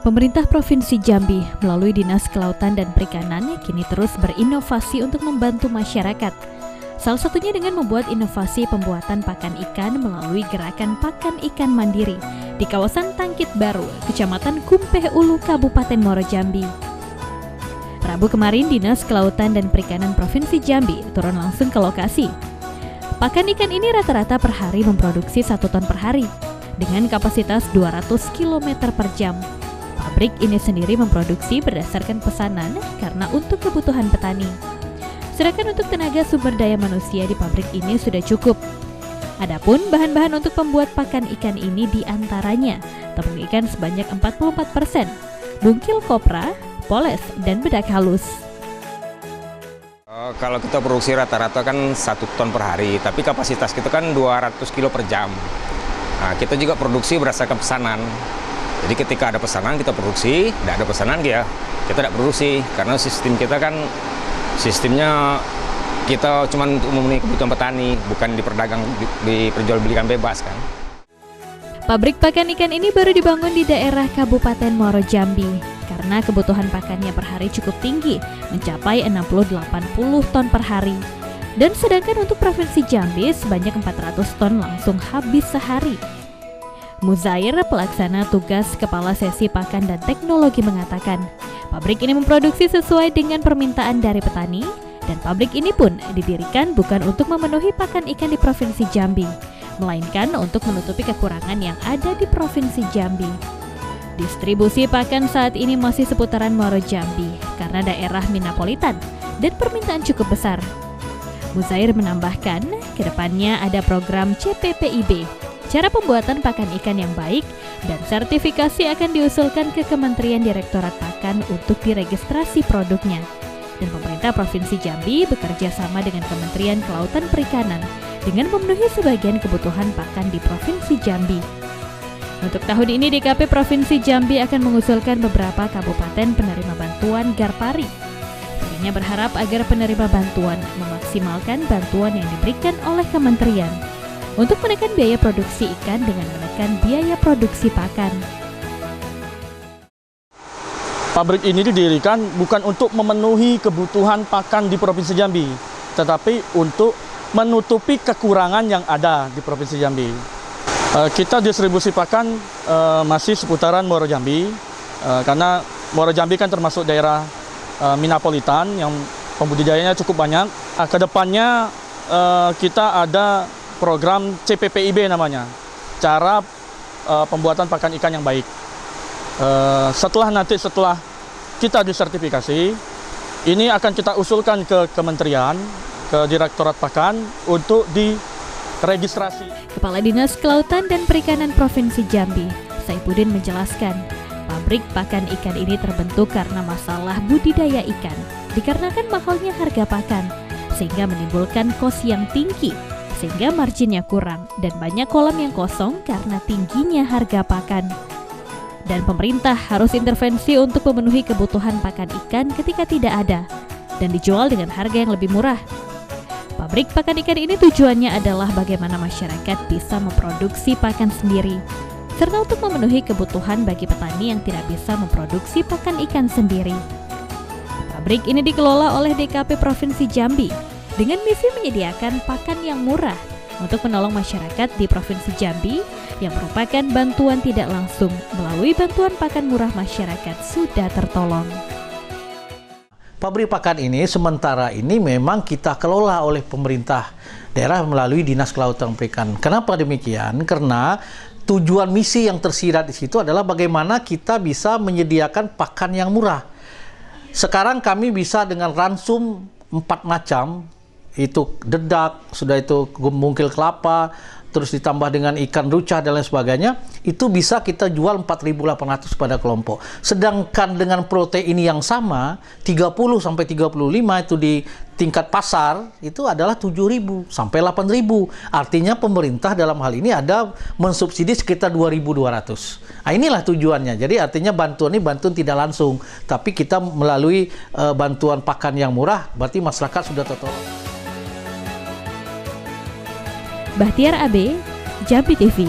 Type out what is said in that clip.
Pemerintah Provinsi Jambi melalui Dinas Kelautan dan Perikanan kini terus berinovasi untuk membantu masyarakat. Salah satunya dengan membuat inovasi pembuatan pakan ikan melalui gerakan Pakan Ikan Mandiri di kawasan Tangkit Baru, Kecamatan Kumpeh Ulu, Kabupaten Muaro Jambi. Rabu kemarin, Dinas Kelautan dan Perikanan Provinsi Jambi turun langsung ke lokasi. Pakan ikan ini rata-rata per hari memproduksi 1 ton per hari dengan kapasitas 200 km per jam. Pabrik ini sendiri memproduksi berdasarkan pesanan karena untuk kebutuhan petani. Sedangkan untuk tenaga sumber daya manusia di pabrik ini sudah cukup. Adapun bahan-bahan untuk pembuat pakan ikan ini diantaranya tepung ikan sebanyak 44%, bungkil kopra, poles, dan bedak halus. Kalau kita produksi rata-rata kan 1 ton per hari, tapi kapasitas kita kan 200 kilo per jam. Nah, kita juga produksi berdasarkan pesanan. Jadi ketika ada pesanan kita produksi, tidak ada pesanan ya kita tidak produksi. Karena sistem kita kan sistemnya kita cuma untuk memenuhi kebutuhan petani, bukan diperjualbelikan bebas kan. Pabrik pakan ikan ini baru dibangun di daerah Kabupaten Muaro Jambi karena kebutuhan pakannya per hari cukup tinggi, mencapai 60-80 ton per hari. Dan sedangkan untuk Provinsi Jambi sebanyak 400 ton langsung habis sehari. Muzair, pelaksana tugas Kepala Sesi Pakan dan Teknologi mengatakan, pabrik ini memproduksi sesuai dengan permintaan dari petani, dan pabrik ini pun didirikan bukan untuk memenuhi pakan ikan di Provinsi Jambi, melainkan untuk menutupi kekurangan yang ada di Provinsi Jambi. Distribusi pakan saat ini masih seputaran Muaro Jambi karena daerah Minapolitan dan permintaan cukup besar. Muzair menambahkan, kedepannya ada program CPPIB, cara pembuatan pakan ikan yang baik, dan sertifikasi akan diusulkan ke Kementerian Direktorat Pakan untuk diregistrasi produknya. Dan pemerintah Provinsi Jambi bekerja sama dengan Kementerian Kelautan Perikanan dengan memenuhi sebagian kebutuhan pakan di Provinsi Jambi. Untuk tahun ini DKP Provinsi Jambi akan mengusulkan beberapa kabupaten penerima bantuan Garpari. Dirinya berharap agar penerima bantuan memaksimalkan bantuan yang diberikan oleh kementerian untuk menekan biaya produksi ikan dengan menekan biaya produksi pakan. Pabrik ini didirikan bukan untuk memenuhi kebutuhan pakan di Provinsi Jambi, tetapi untuk menutupi kekurangan yang ada di Provinsi Jambi. Kita distribusi pakan masih seputaran Muaro Jambi, karena Muaro Jambi kan termasuk daerah Minapolitan yang pembudidayanya cukup banyak. Kedepannya kita ada program CPPIB namanya, cara pembuatan pakan ikan yang baik. Setelah kita disertifikasi, ini akan kita usulkan ke kementerian, ke Direktorat Pakan untuk diregistrasi. Kepala Dinas Kelautan dan Perikanan Provinsi Jambi, Saipuddin menjelaskan, pabrik pakan ikan ini terbentuk karena masalah budidaya ikan, dikarenakan mahalnya harga pakan, sehingga menimbulkan kos yang tinggi, sehingga marginnya kurang dan banyak kolam yang kosong karena tingginya harga pakan. Dan pemerintah harus intervensi untuk memenuhi kebutuhan pakan ikan ketika tidak ada dan dijual dengan harga yang lebih murah. Pabrik pakan ikan ini tujuannya adalah bagaimana masyarakat bisa memproduksi pakan sendiri, serta untuk memenuhi kebutuhan bagi petani yang tidak bisa memproduksi pakan ikan sendiri. Pabrik ini dikelola oleh DKP Provinsi Jambi dengan misi menyediakan pakan yang murah untuk menolong masyarakat di Provinsi Jambi yang merupakan bantuan tidak langsung melalui bantuan pakan murah masyarakat sudah tertolong. Pabrik pakan ini sementara ini memang kita kelola oleh pemerintah daerah melalui Dinas Kelautan dan Perikanan. Kenapa demikian? Karena tujuan misi yang tersirat di situ adalah bagaimana kita bisa menyediakan pakan yang murah. Sekarang kami bisa dengan ransum 4 macam, itu dedak, sudah itu bungkil kelapa, terus ditambah dengan ikan rucah dan lain sebagainya, itu bisa kita jual 4.800 pada kelompok. Sedangkan dengan protein yang sama, 30 sampai 35 itu di tingkat pasar, itu adalah 7.000 sampai 8.000. Artinya pemerintah dalam hal ini ada mensubsidi sekitar 2.200. Nah, inilah tujuannya. Jadi artinya bantuan ini bantuan tidak langsung, tapi kita melalui bantuan pakan yang murah, berarti masyarakat sudah tertolong. Bahtiar AB, Jambi TV.